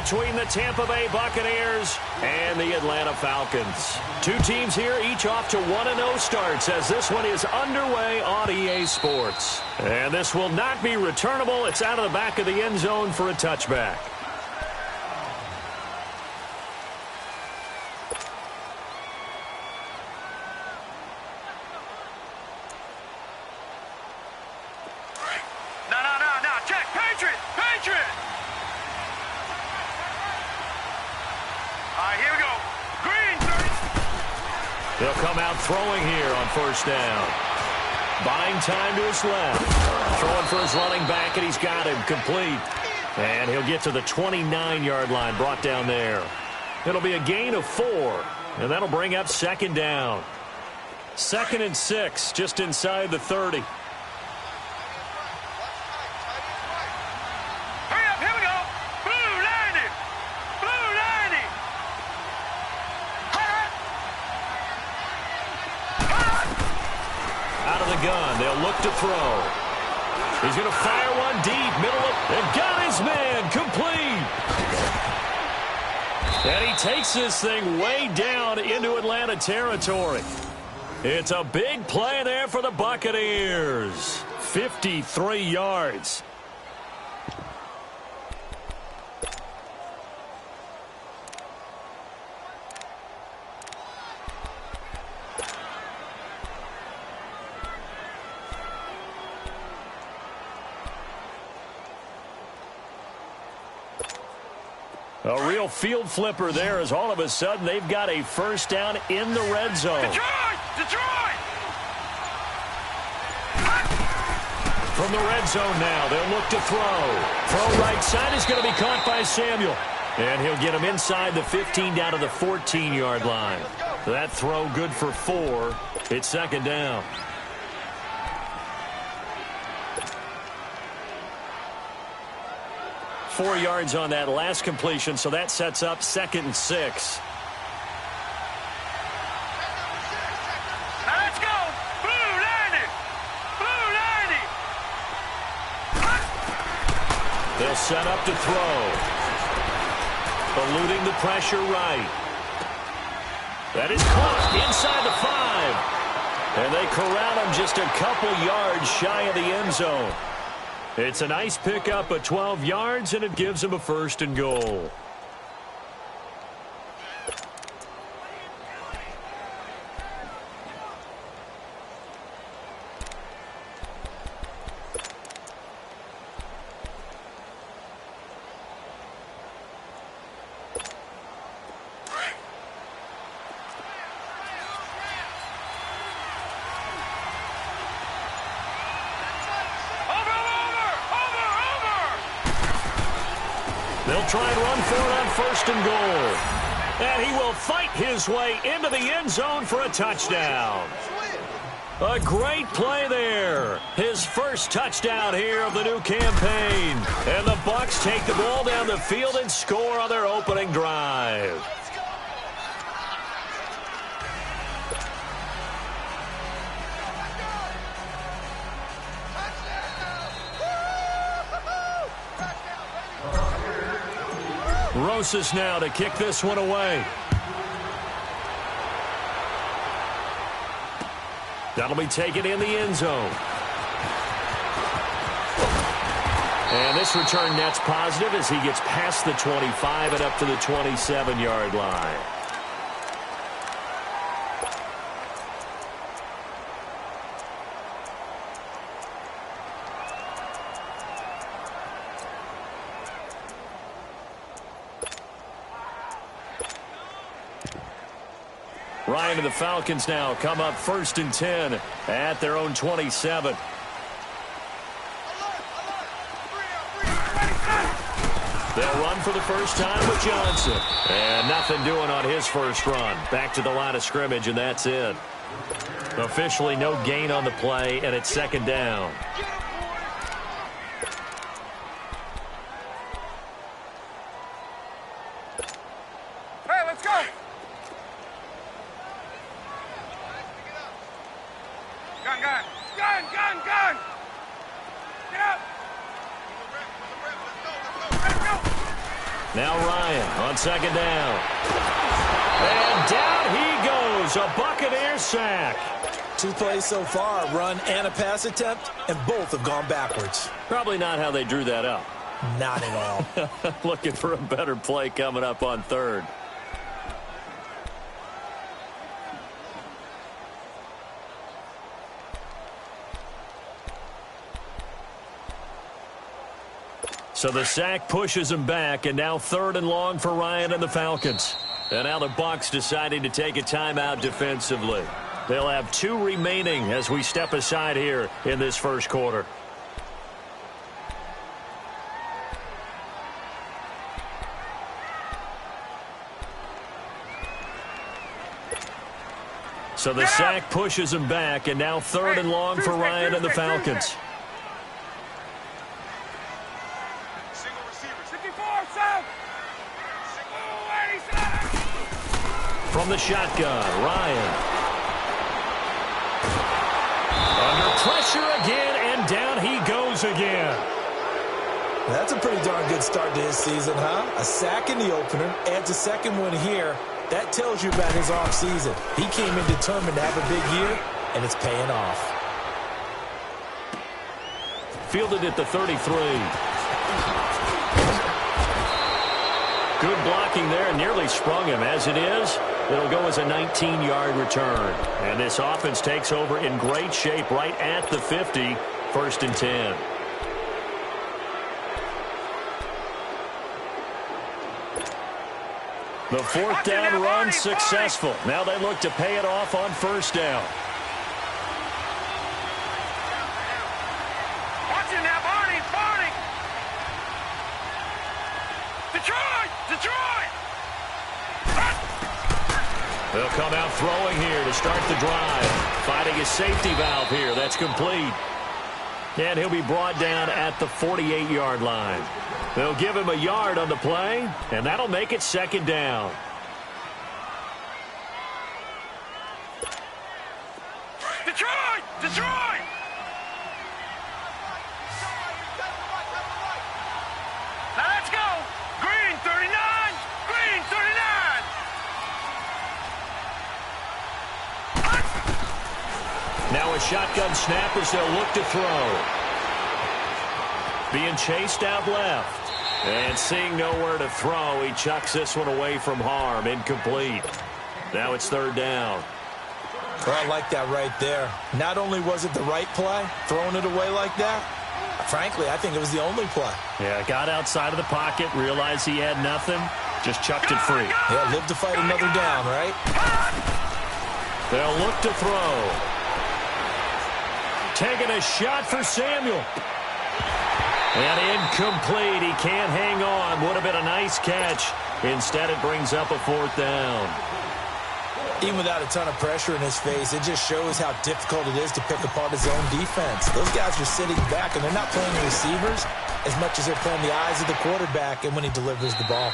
between the Tampa Bay Buccaneers and the Atlanta Falcons. Two teams here, each off to 1-0 starts as this one is underway on EA Sports. And this will not be returnable. It's out of the back of the end zone for a touchback. He'll come out throwing here on first down. Buying time to his left. Throwing for his running back, and he's got him complete. And he'll get to the 29-yard line, brought down there. It'll be a gain of 4, and that'll bring up second down. 2nd and 6, just inside the 30. Gun. They'll look to throw. He's going to fire one deep, middle of, and got his man complete. And he takes this thing way down into Atlanta territory. It's a big play there for the Buccaneers. 53 yards. A real field flipper there as all of a sudden they've got a first down in the red zone. Detroit! From the red zone now, they'll look to throw. Throw right side is going to be caught by Samuel. And he'll get him inside the 15 down to the 14-yard line. That throw good for 4. It's second down. 4 yards on that last completion, so that sets up 2nd and 6. Now let's go! Blue 90! Blue 90! They'll set up to throw. Eluding the pressure right. That is caught inside the 5. And they corral him just a couple yards shy of the end zone. It's a nice pickup of 12 yards, and it gives him a 1st and goal. They'll try and run for it on 1st and goal. And he will fight his way into the end zone for a touchdown. A great play there. His first touchdown here of the new campaign. And the Bucs take the ball down the field and score on their opening drive. Rosas now to kick this one away. That'll be taken in the end zone. And this return net's positive as he gets past the 25 and up to the 27-yard line. Ryan and the Falcons now come up 1st and 10 at their own 27. They'll run for the first time with Johnson. And nothing doing on his first run. Back to the line of scrimmage, and that's it. Officially no gain on the play, and it's 2nd down. Hey, let's go! Gun! Get up! Let's go! Now Ryan on second down. And down he goes. A Buccaneer sack. 2 plays so far, a run and a pass attempt, and both have gone backwards. Probably not how they drew that up. Not at all. Looking for a better play coming up on third. So the sack pushes him back, and now 3rd and long for Ryan and the Falcons. And now the Bucs deciding to take a timeout defensively. They'll have 2 remaining as we step aside here in this first quarter. So the sack pushes him back, and now 3rd and long for Ryan and the Falcons. From the shotgun, Ryan. Under pressure again, and down he goes again. That's a pretty darn good start to his season, huh? A sack in the opener, adds a second one here. That tells you about his offseason. He came in determined to have a big year, and it's paying off. Fielded at the 33. Good blocking there, and nearly sprung him. As it is, it'll go as a 19-yard return. And this offense takes over in great shape right at the 50, 1st and 10. The 4th down run successful. Now they look to pay it off on 1st down. Watch it now, Barney, Barney. Detroit, Detroit. They'll come out throwing here to start the drive. Fighting a safety valve here. That's complete. And he'll be brought down at the 48-yard line. They'll give him a yard on the play, and that'll make it 2nd down. Detroit, Detroit. Now let's go. Green 39, Green 39. Now a shotgun snap as they'll look to throw. Being chased out left. And seeing nowhere to throw, he chucks this one away from harm. Incomplete. Now it's 3rd down. Well, I like that right there. Not only was it the right play, throwing it away like that, frankly, I think it was the only play. Yeah, got outside of the pocket, realized he had nothing, just chucked it free. Yeah, live to fight another down, right? They'll look to throw. Taking a shot for Samuel. And incomplete. He can't hang on. Would have been a nice catch. Instead, it brings up a 4th down. Even without a ton of pressure in his face, it just shows how difficult it is to pick apart his own defense. Those guys are sitting back, and they're not playing the receivers as much as they're playing the eyes of the quarterback and when he delivers the ball.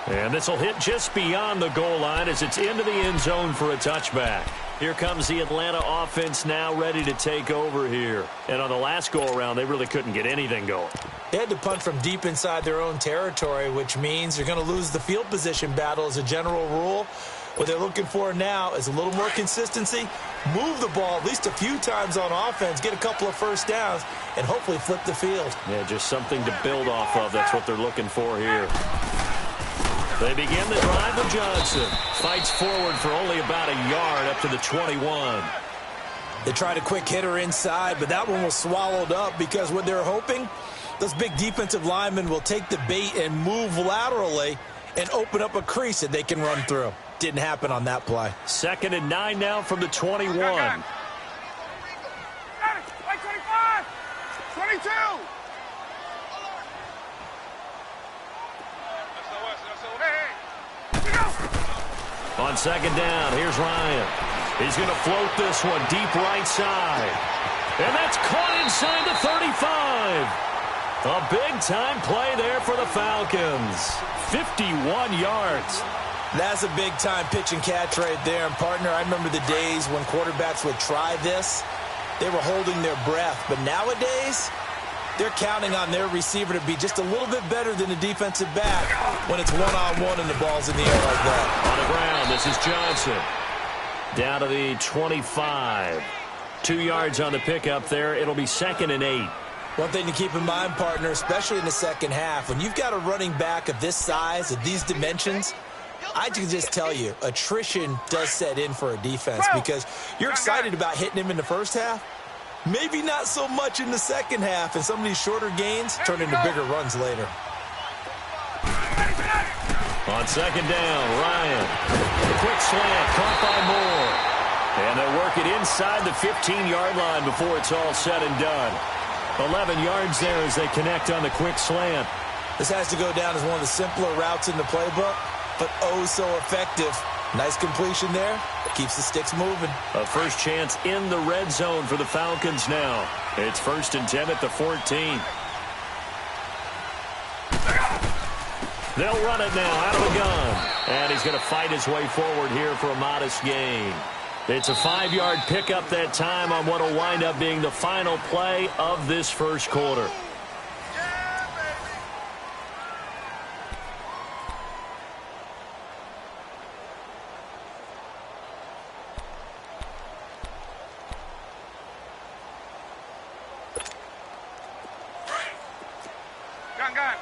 And this will hit just beyond the goal line as it's into the end zone for a touchback. Here comes the Atlanta offense now ready to take over here. And on the last go-around, they really couldn't get anything going. They had to punt from deep inside their own territory, which means they're going to lose the field position battle as a general rule. What they're looking for now is a little more consistency, move the ball at least a few times on offense, get a couple of 1st downs, and hopefully flip the field. Yeah, just something to build off of. That's what they're looking for here. They begin the drive with Johnson. Fights forward for only about a yard up to the 21. They tried a quick hitter inside, but that one was swallowed up because what they're hoping, those big defensive linemen will take the bait and move laterally and open up a crease that they can run through. Didn't happen on that play. 2nd and 9 now from the 21. 25, 22. On 2nd down, here's Ryan. He's going to float this one deep right side. And that's caught inside the 35. A big-time play there for the Falcons. 51 yards. That's a big-time pitch and catch right there. And, partner, I remember the days when quarterbacks would try this. They were holding their breath. But nowadays, they're counting on their receiver to be just a little bit better than the defensive back when it's one-on-one and the ball's in the air like that. On the ground, this is Johnson. Down to the 25. 2 yards on the pickup there. It'll be 2nd and 8. One thing to keep in mind, partner, especially in the second half, when you've got a running back of this size, of these dimensions, I can just tell you, attrition does set in for a defense because you're excited about hitting him in the first half. Maybe not so much in the second half, and some of these shorter gains turn into bigger runs later. On 2nd down, Ryan. The quick slant, caught by Moore. And they'll work it inside the 15-yard line before it's all said and done. 11 yards there as they connect on the quick slant. This has to go down as one of the simpler routes in the playbook, but oh so effective. Nice completion there. Keeps the sticks moving. A first chance in the red zone for the Falcons now. It's 1st and 10 at the 14. They'll run it now out of the gun. And he's going to fight his way forward here for a modest gain. It's a 5-yard pickup that time on what will wind up being the final play of this first quarter. Gun.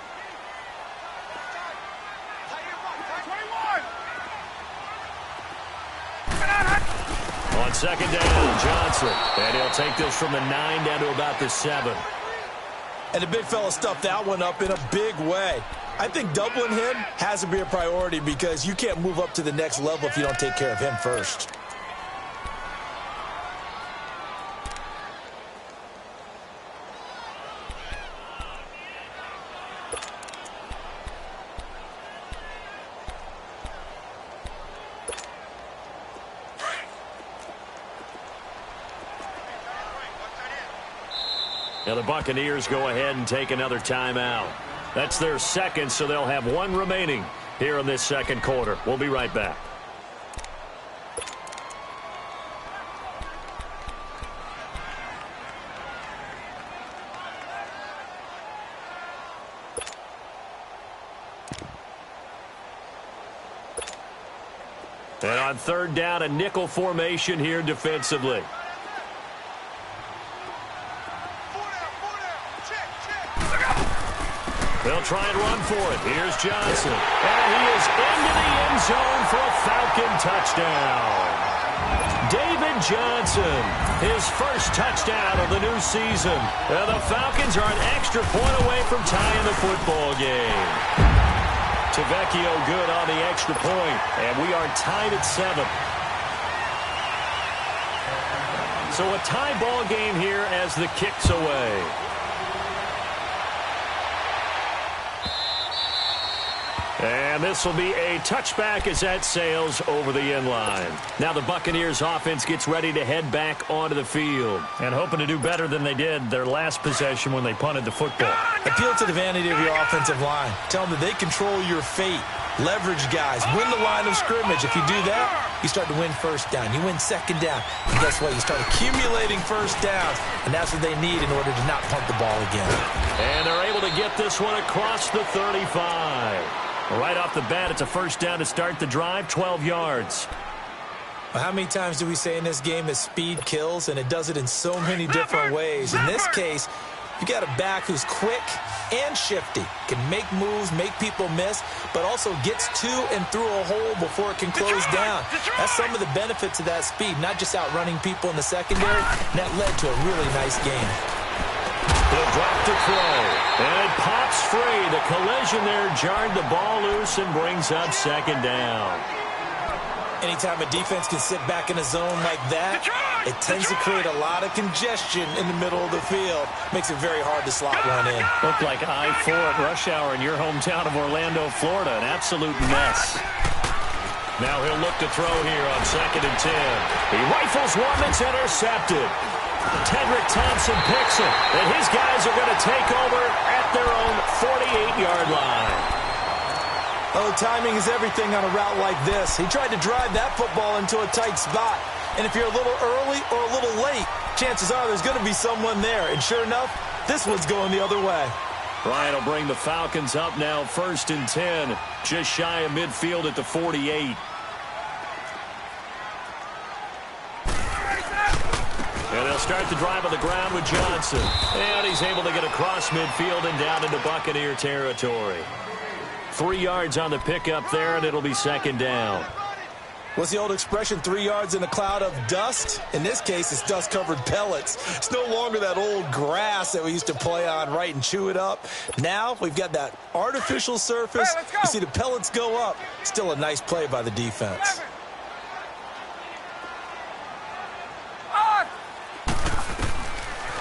On 2nd down, Johnson. And he'll take this from the 9 down to about the 7. And the big fella stuffed that one up in a big way. I think doubling him has to be a priority because you can't move up to the next level if you don't take care of him first. Now the Buccaneers go ahead and take another timeout. That's their second, so they'll have one remaining here in this second quarter. We'll be right back. And on 3rd down, a nickel formation here defensively. They'll try and run for it. Here's Johnson. And he is into the end zone for a Falcon touchdown. David Johnson, his first touchdown of the new season. And the Falcons are an extra point away from tying the football game. Tavecchio good on the extra point, and we are tied at 7. So a tie ball game here as the kick's away. And this will be a touchback as that sails over the end line. Now the Buccaneers offense gets ready to head back onto the field and hoping to do better than they did their last possession when they punted the football. Appeal to the vanity of your offensive line. Tell them that they control your fate. Leverage guys. Win the line of scrimmage. If you do that, you start to win first down. You win second down. And guess what? You start accumulating first downs. And that's what they need in order to not punt the ball again. And they're able to get this one across the 35. Right off the bat, it's a first down to start the drive, 12 yards. Well, how many times do we say in this game that speed kills, and it does it in so many different ways? In this case, you got a back who's quick and shifty, can make moves, make people miss, but also gets to and through a hole before it can close down. That's some of the benefits of that speed, not just outrunning people in the secondary, and that led to a really nice game. He'll drop to throw, and it pops free. The collision there jarred the ball loose and brings up second down. Anytime a defense can sit back in a zone like that, it tends to create a lot of congestion in the middle of the field. Makes it very hard to slot one in. Looked like I-4 at rush hour in your hometown of Orlando, Florida. An absolute mess. Now he'll look to throw here on 2nd and 10. He rifles one that's intercepted. Tedrick Thompson picks it, and his guys are going to take over at their own 48-yard line. Oh, timing is everything on a route like this. He tried to drive that football into a tight spot. And if you're a little early or a little late, chances are there's going to be someone there. And sure enough, This one's going the other way. Ryan will bring the Falcons up now 1st and 10. Just shy of midfield at the 48. And they'll start the drive on the ground with Johnson. And he's able to get across midfield and down into Buccaneer territory. 3 yards on the pickup there, and it'll be 2nd down. What's the old expression, 3 yards in a cloud of dust? In this case, it's dust-covered pellets. It's no longer that old grass that we used to play on, right, and chew it up. Now we've got that artificial surface. Hey, you see the pellets go up. Still a nice play by the defense.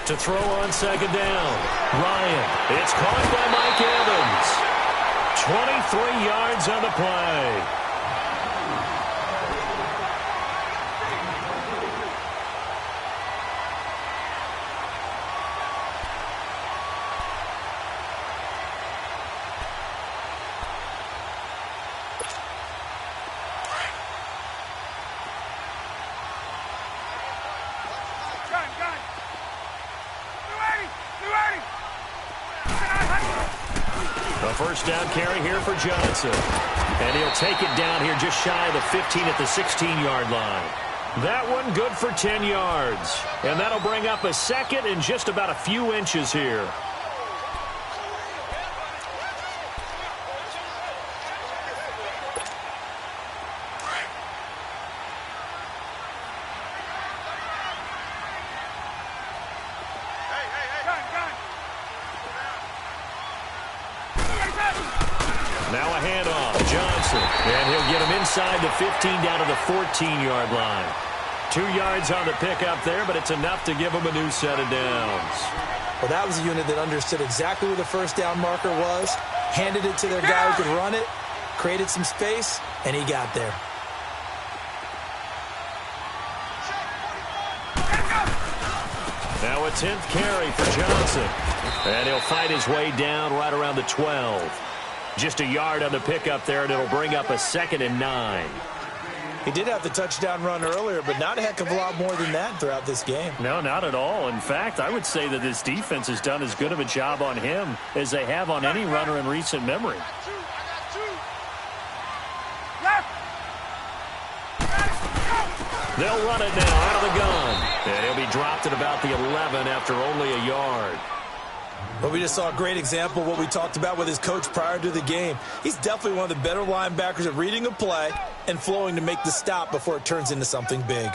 To throw on 2nd down. Ryan. It's caught by Mike Evans. 23 yards on the play. First down carry here for Johnson. And he'll take it down here just shy of the 15 at the 16-yard line. That one good for 10 yards. And that'll bring up a 2nd and just about a few inches here. Now a handoff. Johnson. And he'll get him inside the 15 down to the 14-yard line. 2 yards on the pickup there, but it's enough to give him a new set of downs. Well, that was a unit that understood exactly where the first down marker was, handed it to their guy who could run it, created some space, and he got there. Now a 10th carry for Johnson. And he'll fight his way down right around the 12. Just a yard on the pickup there, and it'll bring up a 2nd and 9. He did have the touchdown run earlier, but not a heck of a lot more than that throughout this game. No, not at all. In fact, I would say that this defense has done as good of a job on him as they have on any runner in recent memory. They'll run it now out of the gun. And he'll be dropped at about the 11 after only a yard. Well, we just saw a great example of what we talked about with his coach prior to the game. He's definitely one of the better linebackers at reading a play and flowing to make the stop before it turns into something big.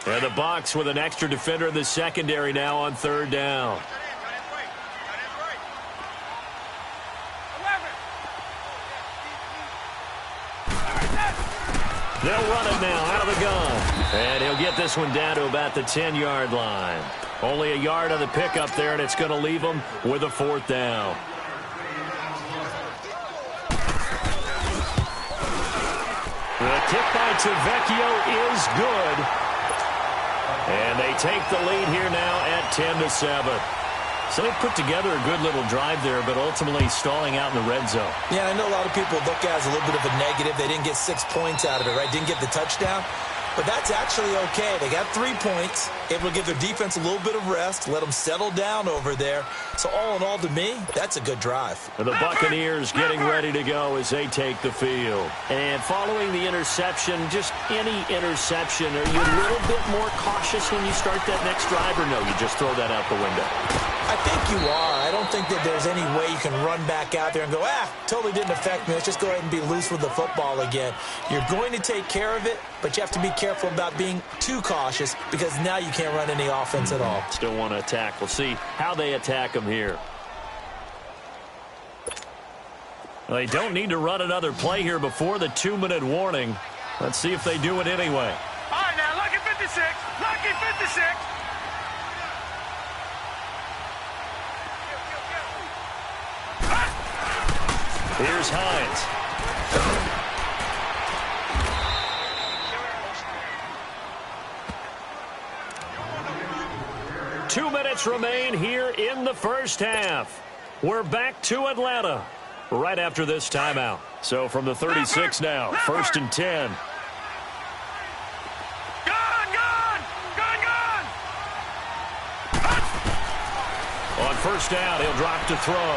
And the Bucs with an extra defender in the secondary now on 3rd down. They'll run it now out of the gun. And he'll get this one down to about the 10-yard line. Only a yard on the pickup there, and it's going to leave him with a 4th down. The kick by Tavecchio is good. And they take the lead here now at 10-7. So they put together a good little drive there, but ultimately stalling out in the red zone. Yeah, I know a lot of people look at it as a little bit of a negative. They didn't get 6 points out of it, right? Didn't get the touchdown. But that's actually okay. They got 3 points, able to give their defense a little bit of rest, let them settle down over there. So all in all, to me, that's a good drive. And the Buccaneers getting ready to go as they take the field. And following the interception, just any interception, are you a little bit more cautious when you start that next drive, or no, you just throw that out the window? I think you are. I don't think that there's any way you can run back out there and go, totally didn't affect me. Let's just go ahead and be loose with the football again. You're going to take care of it, but you have to be careful about being too cautious because now you can't run any offense at all. Still want to attack. We'll see how they attack them here. Well, they don't need to run another play here before the 2-minute warning. Let's see if they do it anyway. All right, now, lucky 56. Lucky 56. Here's Hines. Two minutes remain here in the first half. We're back to Atlanta right after this timeout. So from the 36 now, 1st and 10. On first down, he'll drop to throw.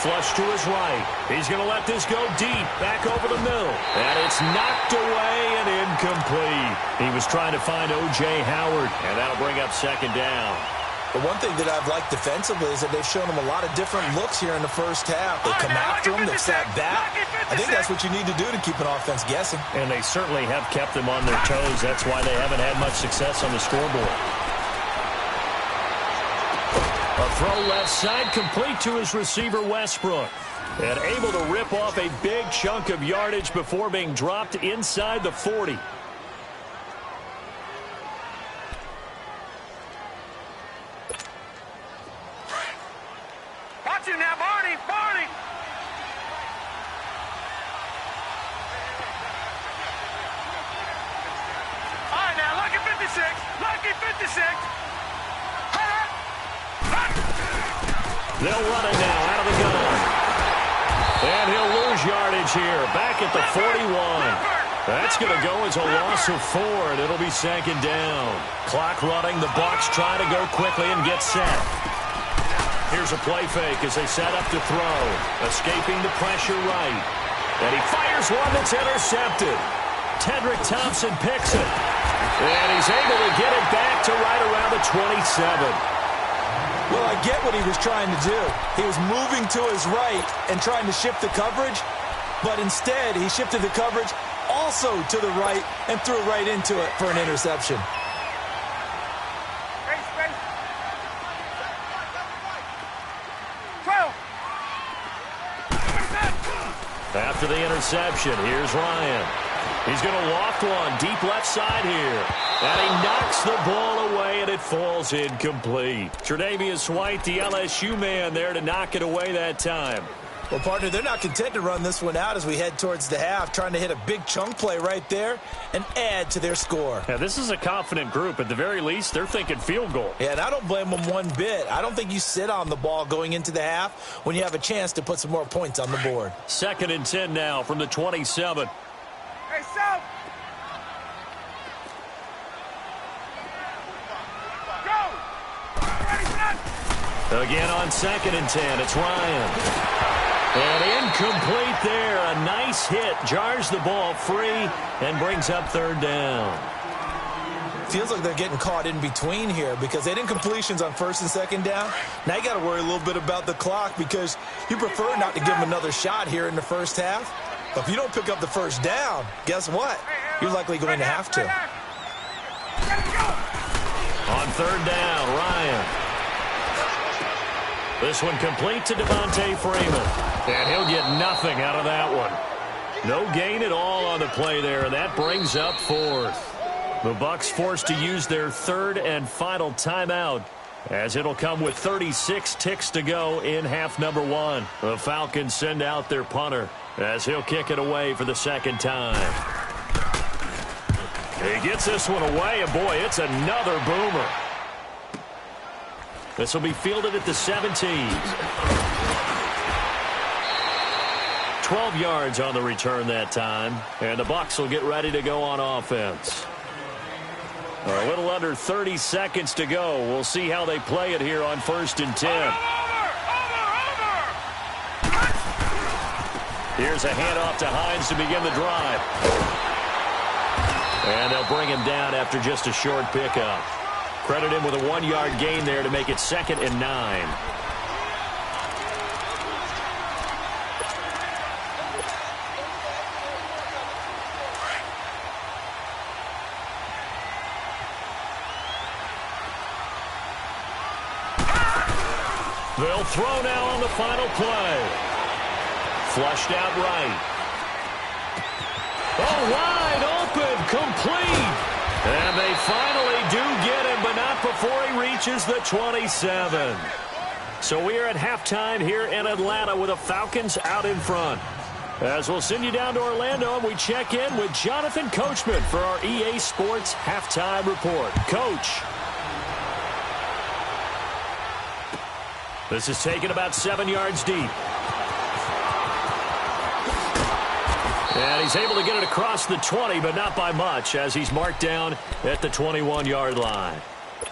Flush to his right. He's going to let this go deep, back over the middle. And it's knocked away and incomplete. He was trying to find O.J. Howard, and that'll bring up second down. The one thing that I've liked defensively is that they've shown him a lot of different looks here in the first half. They come after him, they've sat back. I think that's what you need to do to keep an offense guessing. And they certainly have kept them on their toes. That's why they haven't had much success on the scoreboard. A throw left side, complete to his receiver, Westbrook. And able to rip off a big chunk of yardage before being dropped inside the 40. Watch him now, Barney! Barney! All right, now, lucky 56! Lucky 56! They'll run it now out of the gun. And he'll lose yardage here. Back at the 41. That's going to go as a loss of 4, and it'll be second down. Clock running. The Bucs try to go quickly and get set. Here's a play fake as they set up to throw. Escaping the pressure right. And he fires one that's intercepted. Tedrick Thompson picks it. And he's able to get it back to right around the 27. Well, I get what he was trying to do. He was moving to his right and trying to shift the coverage, but instead he shifted the coverage also to the right and threw right into it for an interception. After the interception, here's Ryan. He's going to loft one deep left side here. And he knocks the ball away, and it falls incomplete. Tre'Davious White, the LSU man, there to knock it away that time. Well, partner, they're not content to run this one out as we head towards the half, trying to hit a big chunk play right there and add to their score. Yeah, this is a confident group. At the very least, they're thinking field goal. Yeah, and I don't blame them one bit. I don't think you sit on the ball going into the half when you have a chance to put some more points on the board. 2nd and 10 now from the 27. Hey, South! Again on 2nd and 10, it's Ryan. And incomplete there. A nice hit. Jars the ball free and brings up 3rd down. Feels like they're getting caught in between here because they had incompletions on 1st and 2nd down. Now you got to worry a little bit about the clock because you prefer not to give them another shot here in the first half. But if you don't pick up the 1st down, guess what? You're likely going to have to. On 3rd down, Ryan. This one complete to Devontae Freeman. And he'll get nothing out of that one. No gain at all on the play there, and that brings up 4th. The Bucs forced to use their 3rd and final timeout, as it'll come with 36 ticks to go in half number 1. The Falcons send out their punter, as he'll kick it away for the 2nd time. He gets this one away, and boy, it's another boomer. This will be fielded at the 17. 12 yards on the return that time, and the Bucs will get ready to go on offense. A little under 30 seconds to go. We'll see how they play it here on 1st and 10. Here's a handoff to Hines to begin the drive. And they'll bring him down after just a short pickup. Credit him with a 1-yard gain there to make it 2nd and 9. They'll throw now on the final play. Flushed out right. Oh, wide open, complete. And they finally do get him, but not before he reaches the 27. So we are at halftime here in Atlanta with the Falcons out in front. As we'll send you down to Orlando, and we check in with Jonathan Coachman for our EA Sports Halftime Report. Coach. This is taken about 7 yards deep. And he's able to get it across the 20, but not by much, as he's marked down at the 21-yard line.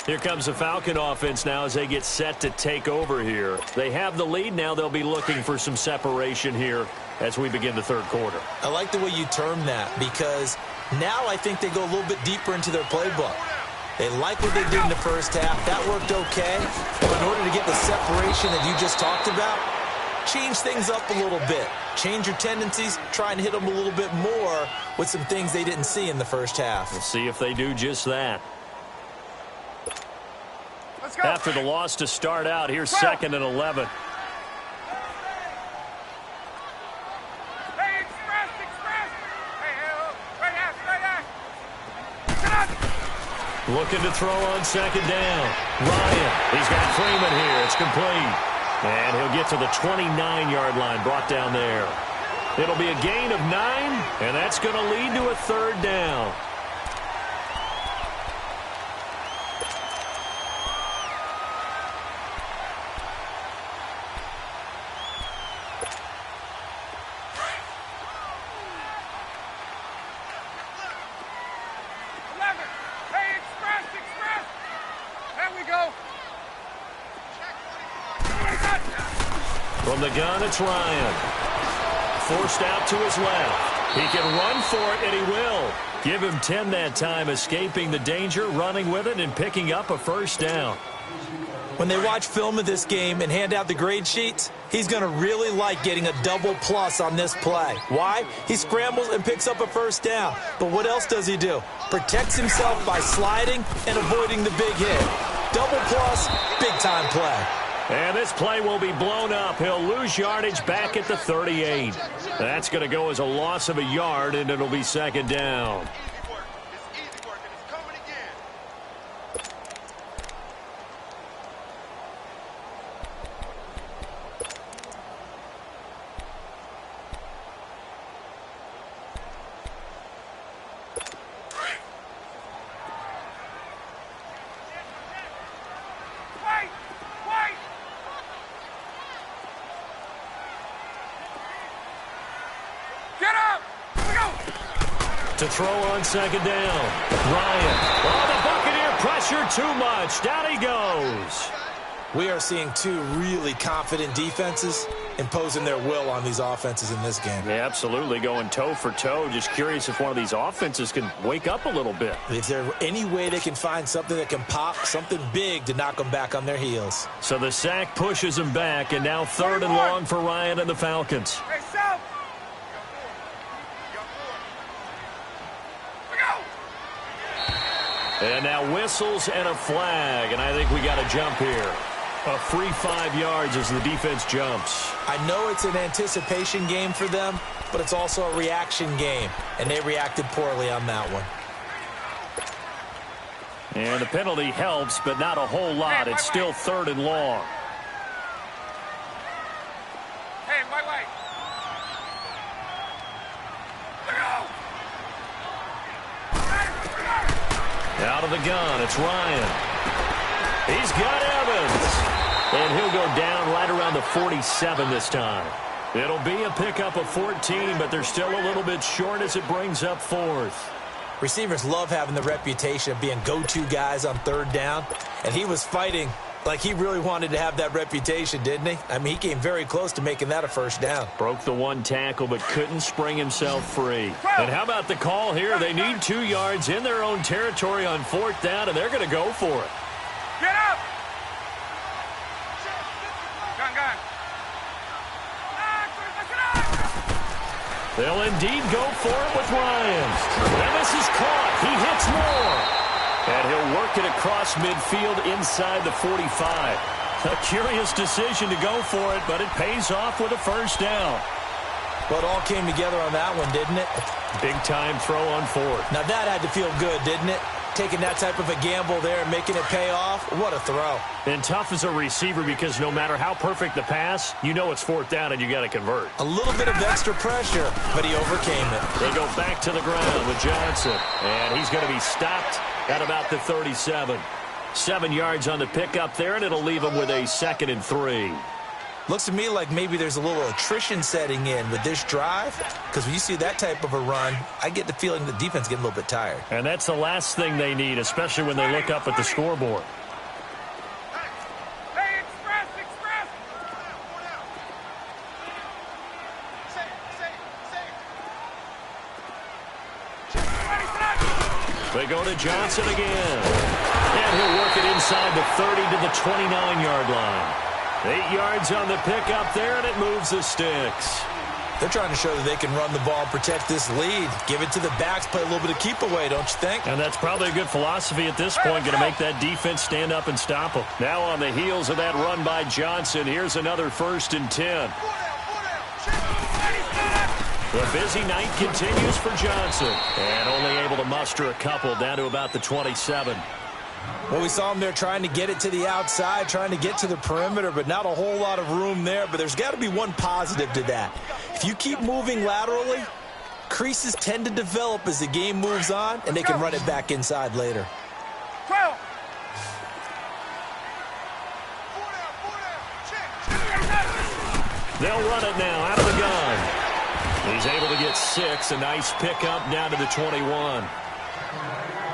Here comes the Falcon offense now as they get set to take over here. They have the lead now. They'll be looking for some separation here as we begin the third quarter. I like the way you term that because now I think they go a little bit deeper into their playbook. They like what they did in the first half. That worked okay. But in order to get the separation that you just talked about, change things up a little bit. Change your tendencies. Try and hit them a little bit more with some things they didn't see in the first half. We'll see if they do just that. Let's go. After the loss to start out, here's 2nd and 11. Hey, express. Hey, right ass. Get up. Looking to throw on 2nd down. Ryan, he's got Freeman here. It's complete. And he'll get to the 29-yard line, brought down there. It'll be a gain of 9, and that's going to lead to a 3rd down. From the gun, it's Ryan. Forced out to his left. He can run for it, and he will. Give him 10 that time, escaping the danger, running with it, and picking up a 1st down. When they watch film of this game and hand out the grade sheets, he's going to really like getting a double plus on this play. Why? He scrambles and picks up a 1st down. But what else does he do? Protects himself by sliding and avoiding the big hit. Double plus, big-time play. And this play will be blown up. He'll lose yardage back at the 38. That's going to go as a loss of a yard, and it'll be 2nd down. To throw on 2nd down. Ryan. Oh, the Buccaneer pressure too much. Down he goes. We are seeing 2 really confident defenses imposing their will on these offenses in this game. Yeah, absolutely. Going toe for toe. Just curious if one of these offenses can wake up a little bit. Is there any way they can find something that can pop, something big to knock them back on their heels? So the sack pushes them back, and now 3rd and long for Ryan and the Falcons. Hey, South. And now whistles and a flag, and I think we got a jump here. A free 5 yards as the defense jumps. I know it's an anticipation game for them, but it's also a reaction game, and they reacted poorly on that one. And the penalty helps, but not a whole lot. It's still 3rd and long. Hey, my way. Out of the gun, it's Ryan. He's got Evans. And he'll go down right around the 47 this time. It'll be a pickup of 14, but they're still a little bit short as it brings up 4th. Receivers love having the reputation of being go-to guys on 3rd down, and he was fighting like he really wanted to have that reputation, didn't he? I mean, he came very close to making that a 1st down. Broke the 1 tackle, but couldn't spring himself free. And how about the call here? They need 2 yards in their own territory on 4th down, and they're going to go for it. Get up! Gun. They'll indeed go for it with Ryan. And this is caught. He hits more. And he'll work it across midfield inside the 45. A curious decision to go for it, but it pays off with a 1st down. Well, it all came together on that one, didn't it? Big-time throw on 4th. Now, that had to feel good, didn't it? Taking that type of a gamble there and making it pay off. What a throw. And tough as a receiver because no matter how perfect the pass, you know it's 4th down and you got to convert. A little bit of extra pressure, but he overcame it. They go back to the ground with Johnson. And he's going to be stopped at about the 37. 7 yards on the pickup there, and it'll leave him with a 2nd and 3. Looks to me like maybe there's a little attrition setting in with this drive, because when you see that type of a run, I get the feeling the defense getting a little bit tired. And that's the last thing they need, especially when they look up at the scoreboard. Hey, express! They go to Johnson again. And he'll work it inside the 30 to the 29-yard line. 8 yards on the pickup there, and it moves the sticks. They're trying to show that they can run the ball and protect this lead. Give it to the backs, play a little bit of keep away, don't you think? And that's probably a good philosophy at this point, going to make that defense stand up and stop them. Now on the heels of that run by Johnson, here's another 1st and 10. The busy night continues for Johnson, and only able to muster a couple down to about the 27. Well, we saw him there trying to get it to the outside, trying to get to the perimeter, but not a whole lot of room there. But there's got to be one positive to that. If you keep moving laterally, creases tend to develop as the game moves on, and they can run it back inside later. 12. They'll run it now out of the gun. He's able to get 6, a nice pickup down to the 21.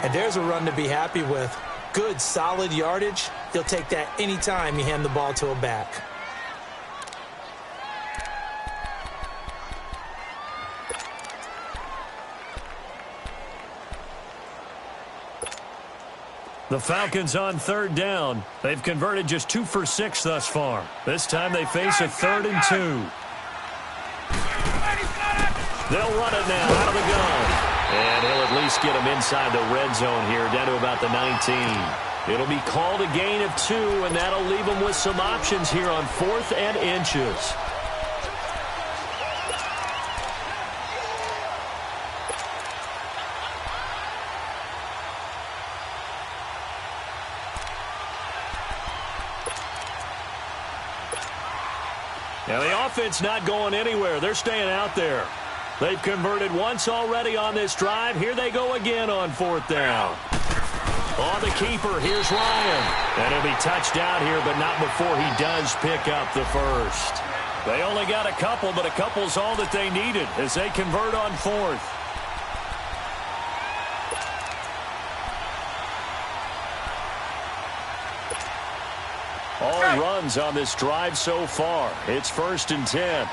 And there's a run to be happy with. Good, solid yardage. He'll take that anytime you hand the ball to a back. The Falcons on 3rd down. They've converted just 2 for 6 thus far. This time they face a 3rd and 2. They'll run it now out of the gun. And he'll at least get him inside the red zone here, down to about the 19. It'll be called a gain of 2, and that'll leave him with some options here on 4th and inches. Now the offense not going anywhere. They're staying out there. They've converted once already on this drive. Here they go again on 4th down. On the keeper, here's Ryan. And he'll be touched out here, but not before he does pick up the 1st. They only got a couple, but a couple's all that they needed as they convert on 4th. All runs on this drive so far. It's 1st and 10.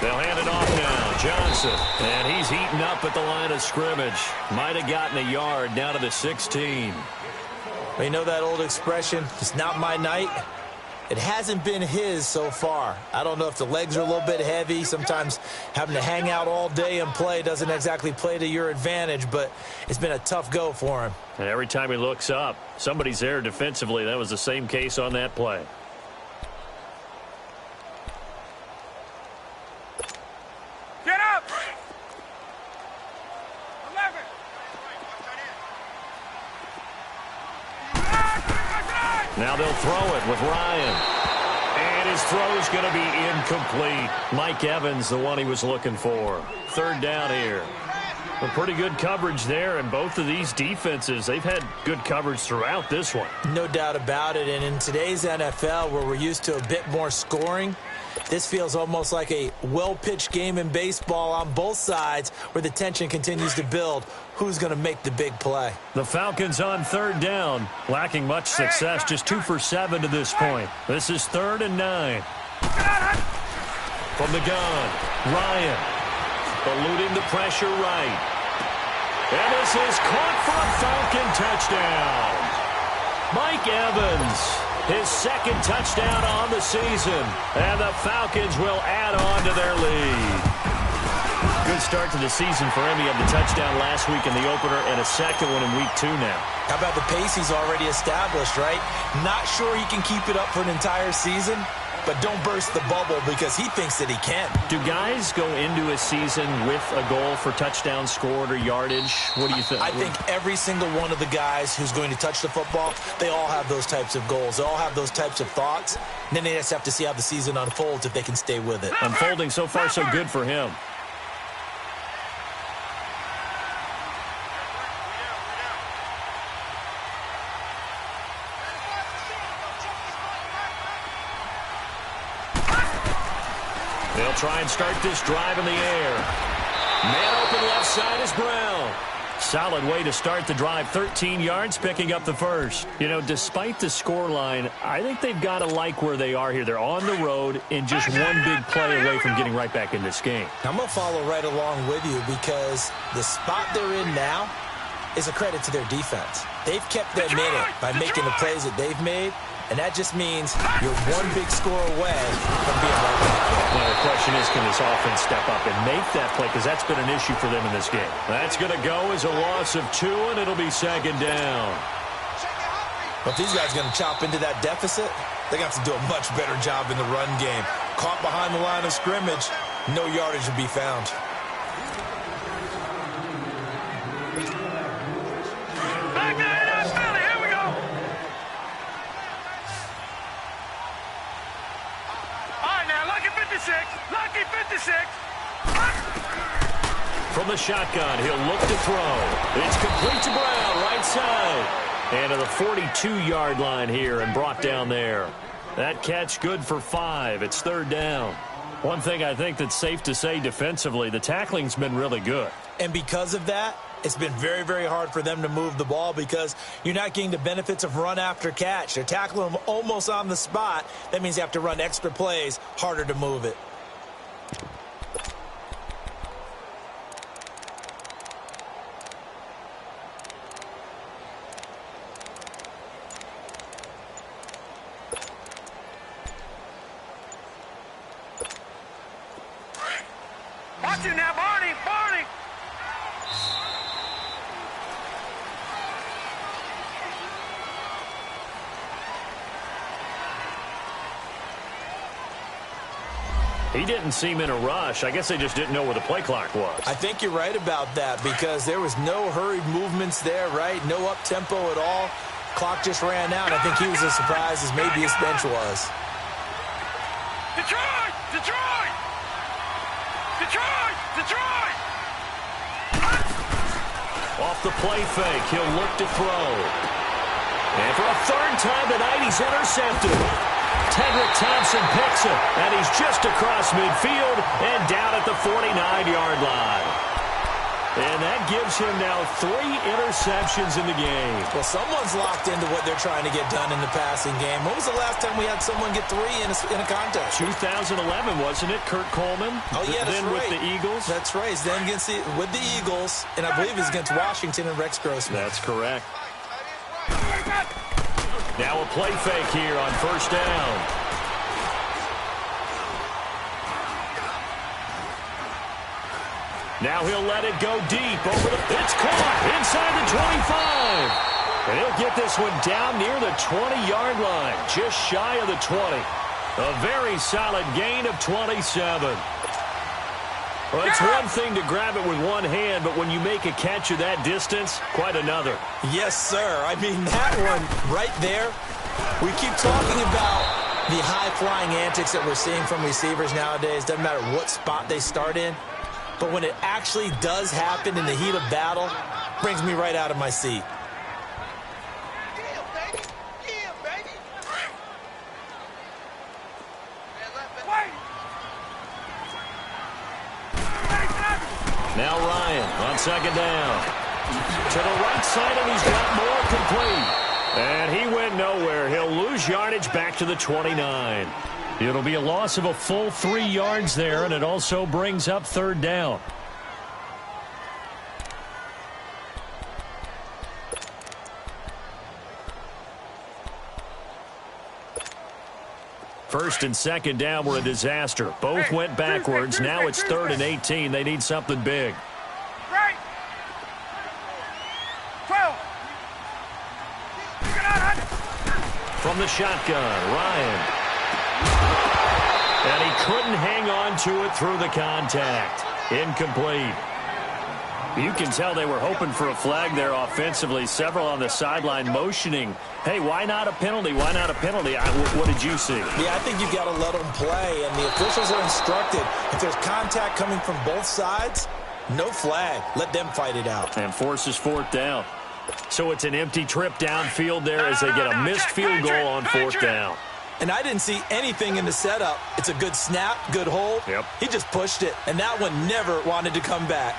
They'll hand it off now. Johnson. And he's heating up at the line of scrimmage. Might have gotten a yard down to the 16. You know that old expression, it's not my night? It hasn't been his so far. I don't know if the legs are a little bit heavy. Sometimes having to hang out all day and play doesn't exactly play to your advantage, but it's been a tough go for him. And every time he looks up, somebody's there defensively. That was the same case on that play. Get up! 11. Now they'll throw it with Ryan. And his throw's going to be incomplete. Mike Evans, the one he was looking for. 3rd down here. Well, pretty good coverage there, and both of these defenses, they've had good coverage throughout this one. No doubt about it, and in today's NFL, where we're used to a bit more scoring, this feels almost like a well-pitched game in baseball on both sides where the tension continues to build. Who's going to make the big play? The Falcons on 3rd down, lacking much success, just 2 for 7 to this point. This is 3rd and 9. From the gun, Ryan, eluding the pressure right. And this is caught for a Falcon touchdown. Mike Evans, his 2nd touchdown on the season, and the Falcons will add on to their lead. Good start to the season for him. He had the touchdown last week in the opener and a 2nd one in week 2 now. How about the pace he's already established, right? Not sure he can keep it up for an entire season, but don't burst the bubble because he thinks that he can. Do guys go into a season with a goal for touchdown scored or yardage? What do you think? I think every single one of the guys who's going to touch the football, they all have those types of goals. They all have those types of thoughts. And then they just have to see how the season unfolds if they can stay with it. Unfolding so far so good for him. They'll try and start this drive in the air. Man open left side is Brown. Solid way to start the drive. 13 yards, picking up the first. You know, despite the scoreline, I think they've got to like where they are here. They're on the road and just one big play away from getting right back in this game. I'm going to follow right along with you because the spot they're in now is a credit to their defense. They've kept them in it by making the plays that they've made, and that just means you're one big score away from being right back there. Well, the question is, can this offense step up and make that play? Because that's been an issue for them in this game. That's going to go as a loss of 2, and it'll be second down. But if these guys are going to chop into that deficit, they're going to have to do a much better job in the run game. Caught behind the line of scrimmage, no yardage to be found. Lucky 56. From the shotgun, he'll look to throw. It's complete to Brown, right side. And to the 42-yard line here and brought down there. That catch good for 5. It's third down. One thing I think that's safe to say defensively, the tackling's been really good. And because of that, it's been very, very hard for them to move the ball because you're not getting the benefits of run after catch. They're tackling them almost on the spot. That means you have to run extra plays, harder to move it. Watch it now, Barney! Barney! He didn't seem in a rush. I guess they just didn't know where the play clock was. I think you're right about that because there was no hurried movements there, right? No up-tempo at all. Clock just ran out. I think he was as surprised as maybe his bench was. Detroit! Detroit! Detroit! Detroit! Off the play fake, he'll look to throw. And for a third time tonight, he's intercepted. Tedrick Thompson picks him, and he's just across midfield and down at the 49-yard line. And that gives him now 3 interceptions in the game. Well, someone's locked into what they're trying to get done in the passing game. When was the last time we had someone get 3 in a contest? 2011, wasn't it? Kurt Coleman? Oh, yeah, that's then right. with the Eagles? That's right. Then against with the Eagles, and I believe it's against Washington and Rex Grossman. That's correct. Now a play fake here on first down. Now he'll let it go deep over the... It's caught inside the 25. And he'll get this one down near the 20-yard line, just shy of the 20. A very solid gain of 27. Well, it's one thing to grab it with one hand, but when you make a catch of that distance, quite another. Yes, sir. I mean, that one right there, we keep talking about the high-flying antics that we're seeing from receivers nowadays. Doesn't matter what spot they start in. But when it actually does happen in the heat of battle, brings me right out of my seat. Now Ryan on second down. To the right side, and he's got more complete. And he went nowhere. He'll lose yardage back to the 29. It'll be a loss of a full 3 yards there, and it also brings up third down. First and second down were a disaster. Both went backwards. Now it's 3rd and 18. They need something big. Right. 12. From the shotgun, Ryan. And he couldn't hang on to it through the contact. Incomplete. You can tell they were hoping for a flag there offensively. Several on the sideline motioning, hey, why not a penalty? Why not a penalty? What did you see? Yeah, I think you've got to let them play, and the officials are instructed. If there's contact coming from both sides, no flag. Let them fight it out. And forces 4th down. So it's an empty trip downfield there as they get a missed field goal on 4th down. And I didn't see anything in the setup. It's a good snap, good hold. Yep. He just pushed it, and that one never wanted to come back.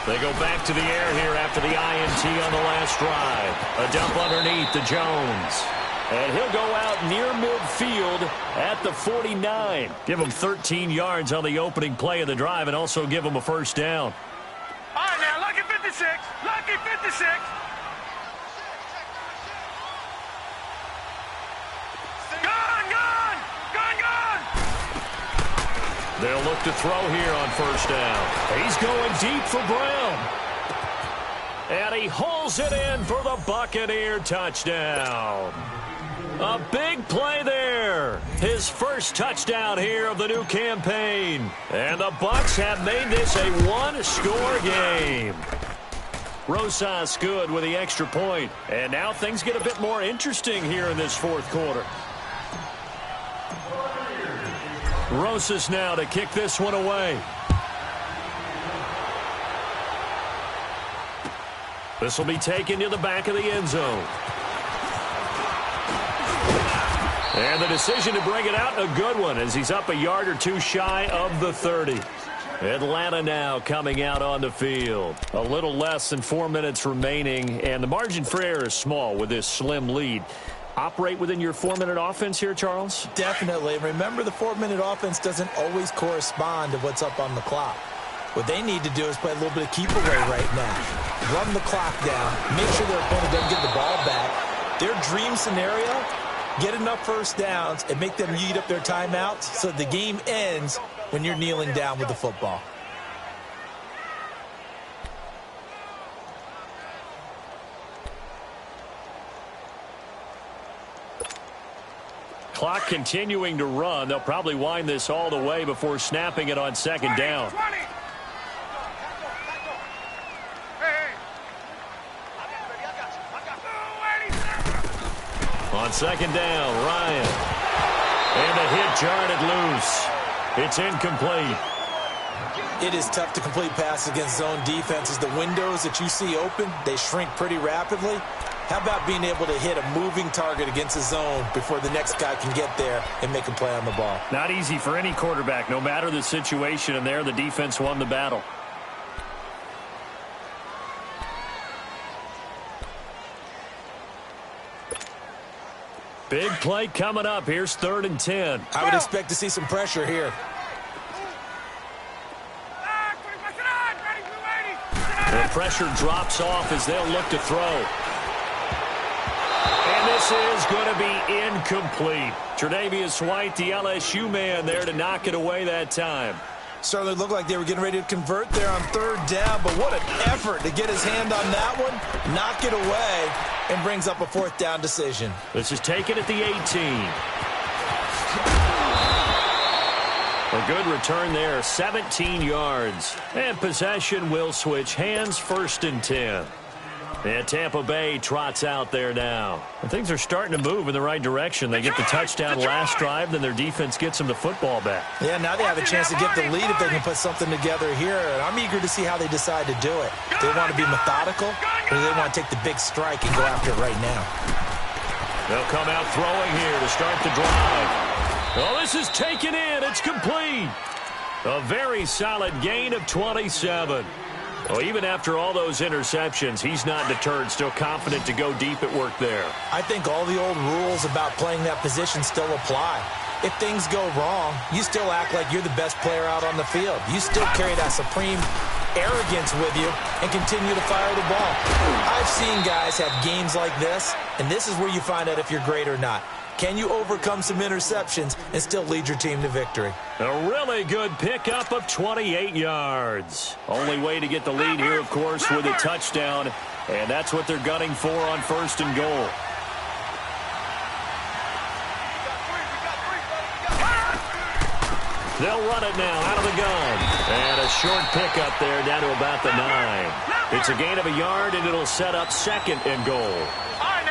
They go back to the air here after the INT on the last drive. A dump underneath to Jones. And he'll go out near midfield at the 49. Give him 13 yards on the opening play of the drive and also give him a first down. All right, now, lucky 56. Lucky 56. Gone. They'll look to throw here on first down. He's going deep for Brown. And he hauls it in for the Buccaneer touchdown. A big play there. His first touchdown here of the new campaign. And the Bucs have made this a one-score game. Rosas good with the extra point. And now things get a bit more interesting here in this fourth quarter. Rosas now to kick this one away. This will be taken to the back of the end zone. And the decision to bring it out, a good one, as he's up a yard or two shy of the 30. Atlanta now coming out on the field. A little less than 4 minutes remaining, and the margin for error is small with this slim lead. Operate within your 4-minute offense here, Charles? Definitely. Remember, the 4-minute offense doesn't always correspond to what's up on the clock. What they need to do is play a little bit of keep away right now. Run the clock down. Make sure their opponent doesn't get the ball back. Their dream scenario, get enough first downs and make them eat up their timeouts so the game ends when you're kneeling down with the football. Clock continuing to run. They'll probably wind this all the way before snapping it on second down. 20. On second down, Ryan. And the hit jarred loose. It's incomplete. It is tough to complete passes against zone defenses. The windows that you see open, they shrink pretty rapidly. How about being able to hit a moving target against a zone before the next guy can get there and make a play on the ball? Not easy for any quarterback, no matter the situation, and there the defense won the battle. Big play coming up. Here's 3rd and 10. I would expect to see some pressure here. The pressure drops off as they'll look to throw. And this is going to be incomplete. Tre'Davious White, the LSU man, there to knock it away that time. Certainly looked like they were getting ready to convert there on 3rd down, but what an effort to get his hand on that one, knock it away, and brings up a 4th down decision. This is taken at the 18. A good return there, 17 yards. And possession will switch hands, 1st and 10. And Tampa Bay trots out there now. And things are starting to move in the right direction. They get the touchdown last drive, then their defense gets them the football back. Yeah, now they have a chance to get the lead if they can put something together here. And I'm eager to see how they decide to do it. Do they want to be methodical, or do they want to take the big strike and go after it right now? They'll come out throwing here to start the drive. Oh, this is taken in. It's complete. A very solid gain of 27. Well, even after all those interceptions, he's not deterred, still confident to go deep at work there. I think all the old rules about playing that position still apply. If things go wrong, you still act like you're the best player out on the field. You still carry that supreme arrogance with you and continue to fire the ball. I've seen guys have games like this, and this is where you find out if you're great or not. Can you overcome some interceptions and still lead your team to victory? A really good pickup of 28 yards. Only way to get the lead here, of course, with a touchdown, and that's what they're gunning for on 1st and goal. They'll run it now out of the gun. And a short pickup there down to about the 9. It's a gain of a yard, and it'll set up 2nd and goal.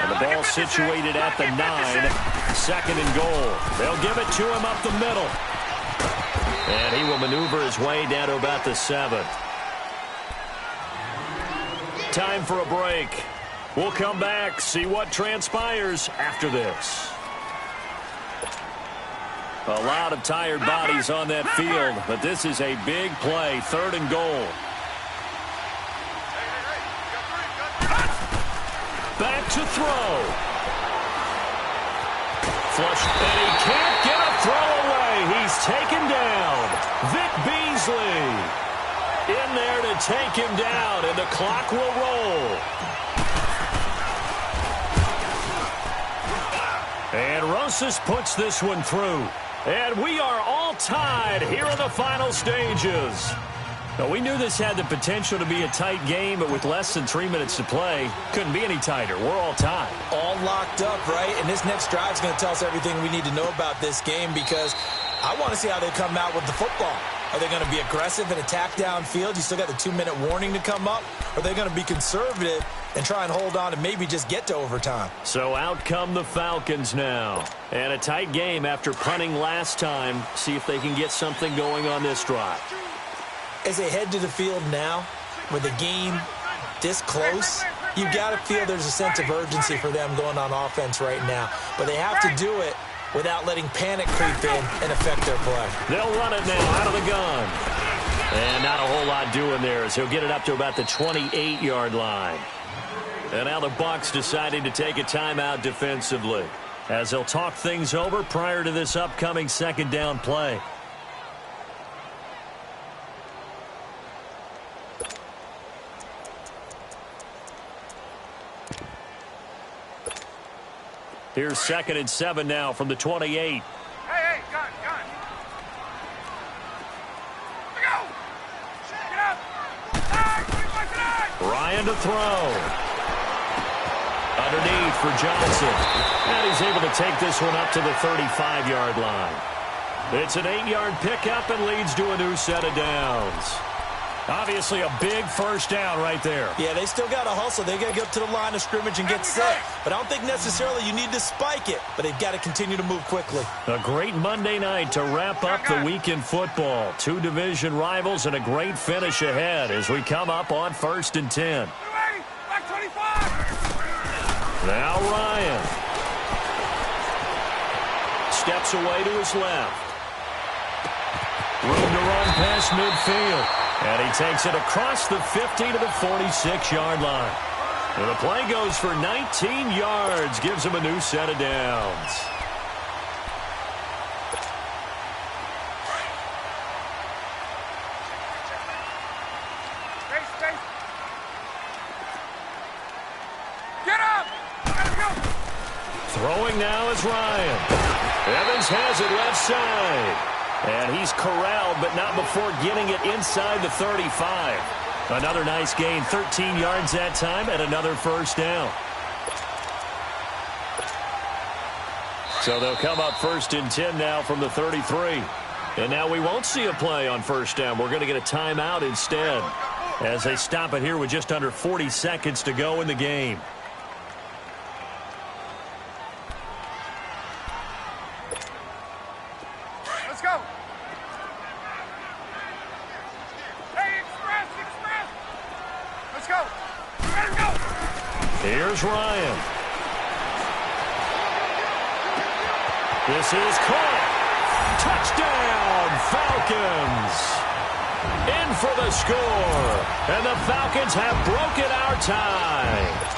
And the ball situated at the 9, 2nd and goal. They'll give it to him up the middle. And he will maneuver his way down to about the 7. Time for a break. We'll come back, see what transpires after this. A lot of tired bodies on that field, but this is a big play, 3rd and goal. Back to throw. Flush, and he can't get a throw away. He's taken down. Vic Beasley in there to take him down, and the clock will roll. And Rosas puts this one through. And we are all tied here in the final stages. Now, we knew this had the potential to be a tight game, but with less than 3 minutes to play, couldn't be any tighter. We're all tied. All locked up, right? And this next drive is going to tell us everything we need to know about this game, because I want to see how they come out with the football. Are they going to be aggressive and attack downfield? You still got the 2-minute warning to come up. Are they going to be conservative and try and hold on and maybe just get to overtime? So out come the Falcons now. And a tight game after punting last time. See if they can get something going on this drive. As they head to the field now, with the game this close, you've got to feel there's a sense of urgency for them going on offense right now. But they have to do it without letting panic creep in and affect their play. They'll run it now out of the gun. And not a whole lot doing there, as he'll get it up to about the 28-yard line. And now the Bucs deciding to take a timeout defensively, as they'll talk things over prior to this upcoming 2nd down play. Here's 2nd and 7 now from the 28. Hey, gun. Go! Get up! Ryan to throw. Underneath for Johnson. And he's able to take this one up to the 35-yard line. It's an 8-yard pickup and leads to a new set of downs. Obviously a big 1st down right there. Yeah, they still got to hustle. They got to get up to the line of scrimmage and get set. But I don't think necessarily you need to spike it, but they've got to continue to move quickly. A great Monday night to wrap up the week in football. 2 division rivals and a great finish ahead as we come up on 1st and 10. Back 25! Now Ryan steps away to his left. Room to run past midfield. And he takes it across the 50 to the 46-yard line. And the play goes for 19 yards. Gives him a new set of downs. Space. Get up! Gotta go! Throwing now is Ryan. Evans has it left side. And he's corralled, but not before getting it inside the 35. Another nice gain, 13 yards that time, and another 1st down. So they'll come up 1st and 10 now from the 33. And now we won't see a play on 1st down. We're going to get a timeout instead, as they stop it here with just under 40 seconds to go in the game. Let's go! Hey, express! Let's go! Let him go! Here's Ryan. This is caught. Touchdown, Falcons. In for the score. And the Falcons have broken our tie.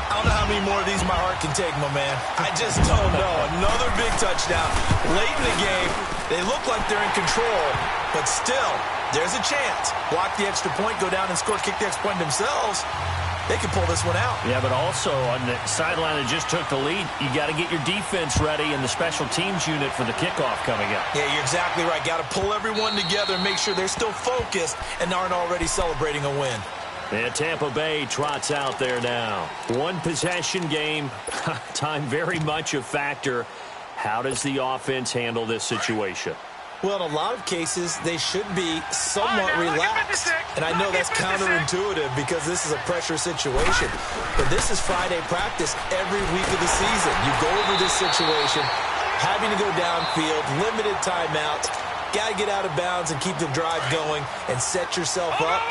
I don't know how many more of these my heart can take, my man. I just don't know. Another big touchdown. Late in the game, they look like they're in control, but still, there's a chance. Block the extra point, go down and score, kick the extra point themselves. They can pull this one out. Yeah, but also on the sideline that just took the lead, you got to get your defense ready and the special teams unit for the kickoff coming up. Yeah, you're exactly right. Got to pull everyone together and make sure they're still focused and aren't already celebrating a win. And Tampa Bay trots out there now. 1 possession game. Time very much a factor. How does the offense handle this situation? Well, in a lot of cases, they should be somewhat relaxed. And I know that's counterintuitive because this is a pressure situation. But this is Friday practice every week of the season. You go over this situation, having to go downfield, limited timeouts, got to get out of bounds and keep the drive going and set yourself up.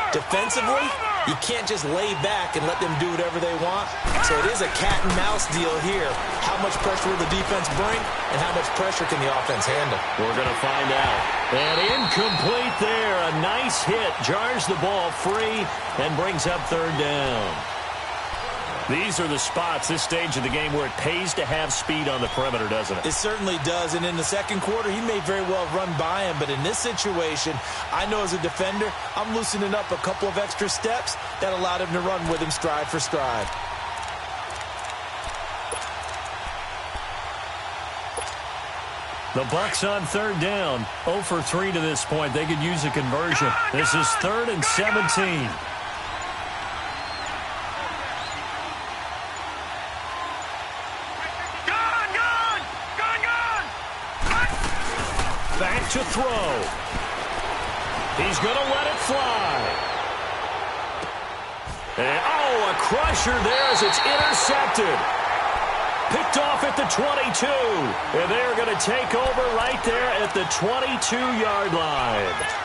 Defensively, You can't just lay back and let them do whatever they want. So it is a cat and mouse deal here. How much pressure will the defense bring, and how much pressure can the offense handle? We're going to find out. And incomplete there. A nice hit. Jars the ball free and brings up third down. These are the spots, this stage of the game, where it pays to have speed on the perimeter, doesn't it? It certainly does. And in the second quarter, he may very well run by him. But in this situation, I know as a defender, I'm loosening up a couple of extra steps that allowed him to run with him stride for stride. The Bucs on third down. 0 for 3 to this point. They could use a conversion. This is 3rd and 17. Back to throw. He's going to let it fly. And, a crusher there as it's intercepted. Picked off at the 22. And they're going to take over right there at the 22-yard line.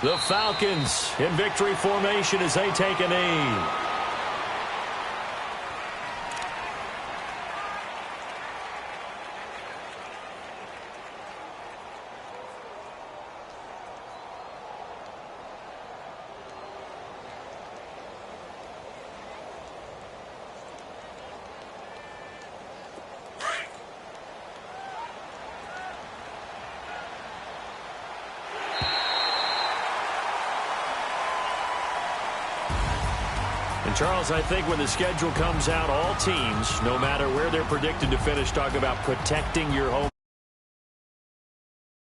The Falcons in victory formation as they take a knee. Charles, I think when the schedule comes out, all teams, no matter where they're predicted to finish, talk about protecting your home.